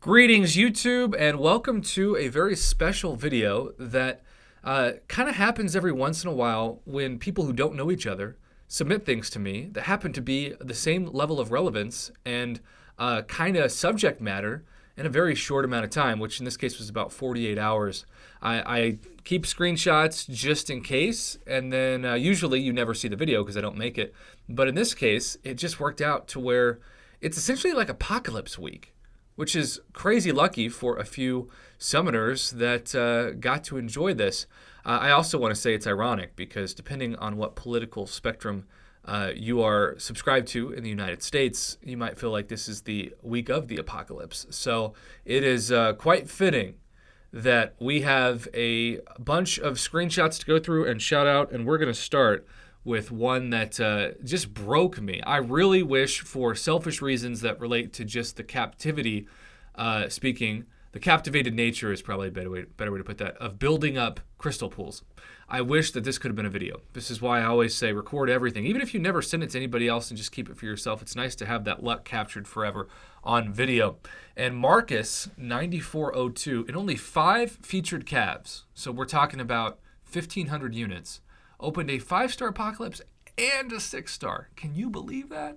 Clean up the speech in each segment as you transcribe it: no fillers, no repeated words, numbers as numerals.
Greetings, YouTube, and welcome to a very special video that kind of happens every once in a while when people who don't know each other submit things to me that happen to be the same level of relevance and kind of subject matter in a very short amount of time, which in this case was about 48 hours. I keep screenshots just in case, and then usually you never see the video because I don't make it. But in this case, it just worked out to where it's essentially like Apocalypse Week, which is crazy lucky for a few summoners that got to enjoy this. I also want to say it's ironic because depending on what political spectrum you are subscribed to in the United States, you might feel like this is the week of the apocalypse. So it is quite fitting that we have a bunch of screenshots to go through and shout out, and we're going to start with one that just broke me. I really wish, for selfish reasons that relate to just the captivity speaking, the captivated nature is probably a better way to put that, of building up crystal pools. I wish that this could have been a video. This is why I always say record everything. Even if you never send it to anybody else and just keep it for yourself, it's nice to have that luck captured forever on video. And Marcus, 9402, in only 5 featured calves, so we're talking about 1,500 units, opened a 5-star Apocalypse and a 6-star. Can you believe that?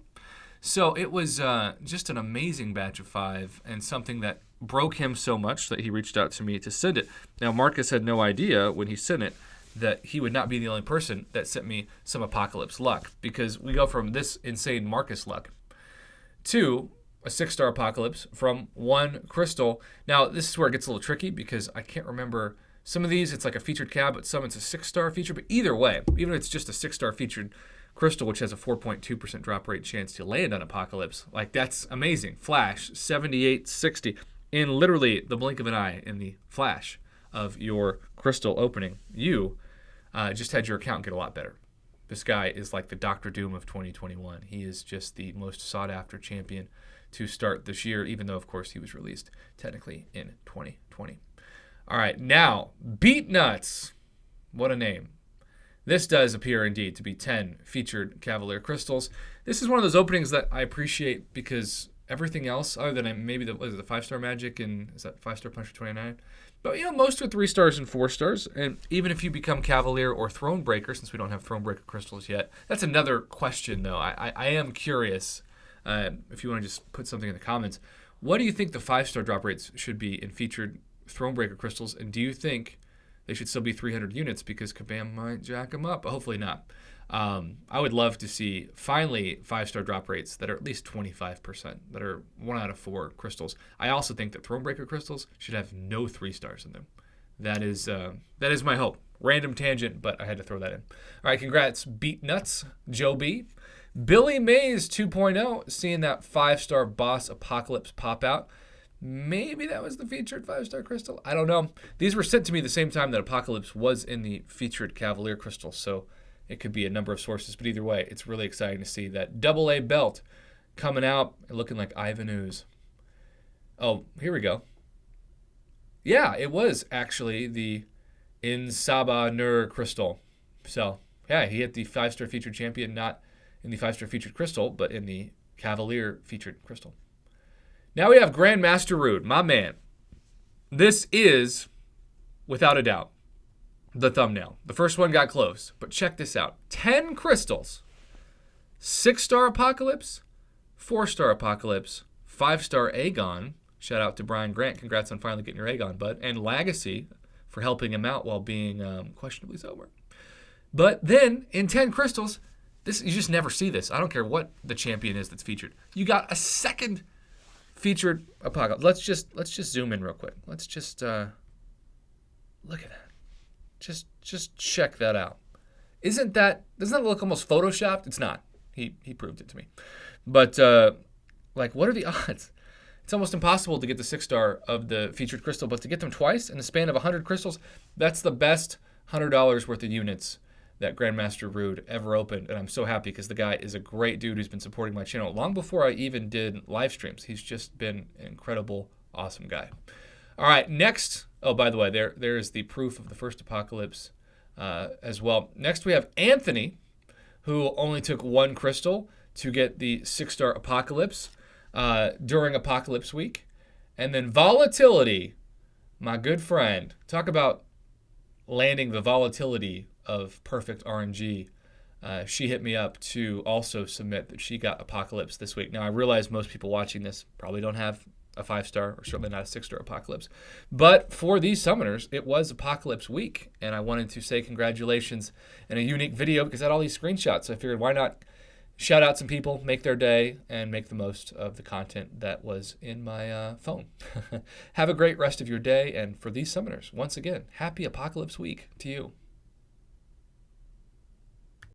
So it was just an amazing batch of 5 and something that broke him so much that he reached out to me to send it. Now, Marcus had no idea when he sent it that he would not be the only person that sent me some Apocalypse luck, because we go from this insane Marcus luck to a 6-star Apocalypse from one crystal. Now, this is where it gets a little tricky because I can't remember. Some of these, it's like a featured cab, but some it's a 6-star feature. But either way, even if it's just a 6-star featured crystal, which has a 4.2% drop rate chance to land on Apocalypse, like that's amazing. Flash, 7860, in literally the blink of an eye, in the flash of your crystal opening, you just had your account get a lot better. This guy is like the Dr. Doom of 2021. He is just the most sought-after champion to start this year, even though, of course, he was released technically in 2020. All right, now, Beat Nuts. What a name. This does appear indeed to be 10 featured Cavalier crystals. This is one of those openings that I appreciate because everything else, other than maybe the 5-star Magic and is that 5-star Puncher 29? But, most are 3 stars and 4 stars. And even if you become Cavalier or Thronebreaker, since we don't have Thronebreaker crystals yet, that's another question, though. I am curious, if you want to just put something in the comments, what do you think the 5-star drop rates should be in featured Thronebreaker crystals, and do you think they should still be 300 units because Kabam might jack them up? But hopefully not. I would love to see finally 5-star drop rates that are at least 25%, that are 1 out of 4 crystals. I also think that Thronebreaker crystals should have no 3 stars in them. That is my hope. Random tangent, but I had to throw that in. All right, congrats, Beat Nuts, Joe B. Billy Mays 2.0, seeing that 5-star Boss Apocalypse pop out. Maybe that was the featured 5-star crystal. I don't know. These were sent to me the same time that Apocalypse was in the featured Cavalier crystal, so it could be a number of sources. But either way, it's really exciting to see that AA belt coming out and looking like Ivan Ooze. Oh, here we go. Yeah, it was actually the Insaba Nur crystal. So, yeah, he hit the 5-star featured champion, not in the 5-star featured crystal, but in the Cavalier featured crystal. Now we have Grandmaster Rude, my man. This is, without a doubt, the thumbnail. The first one got close, but check this out. 10 crystals, 6-star Apocalypse, 4-star Apocalypse, 5-star Aegon. Shout out to Brian Grant. Congrats on finally getting your Aegon, bud. And Legacy for helping him out while being questionably sober. But then, in 10 crystals, you just never see this. I don't care what the champion is that's featured. You got a second featured Apocalypse. Let's just zoom in real quick. Let's just look at that. Just check that out. Doesn't that look almost photoshopped? It's not. He proved it to me. But what are the odds? It's almost impossible to get the 6-star of the featured crystal, but to get them twice in the span of 100 crystals, that's the best $100 worth of units that Grandmaster Rude ever opened, and I'm so happy because the guy is a great dude who's been supporting my channel long before I even did live streams. He's just been an incredible, awesome guy. All right, next. Oh, by the way, there is the proof of the first Apocalypse as well. Next, we have Anthony, who only took 1 crystal to get the 6-star Apocalypse during Apocalypse Week. And then Volatility, my good friend. Talk about landing the volatility of perfect RNG. She hit me up to also submit that she got Apocalypse this week. Now, I realize most people watching this probably don't have a 5-star or certainly not a 6-star Apocalypse. But for these summoners, it was Apocalypse week. And I wanted to say congratulations in a unique video because I had all these screenshots. So I figured why not shout out some people, make their day, and make the most of the content that was in my phone. Have a great rest of your day. And for these summoners, once again, happy Apocalypse week to you.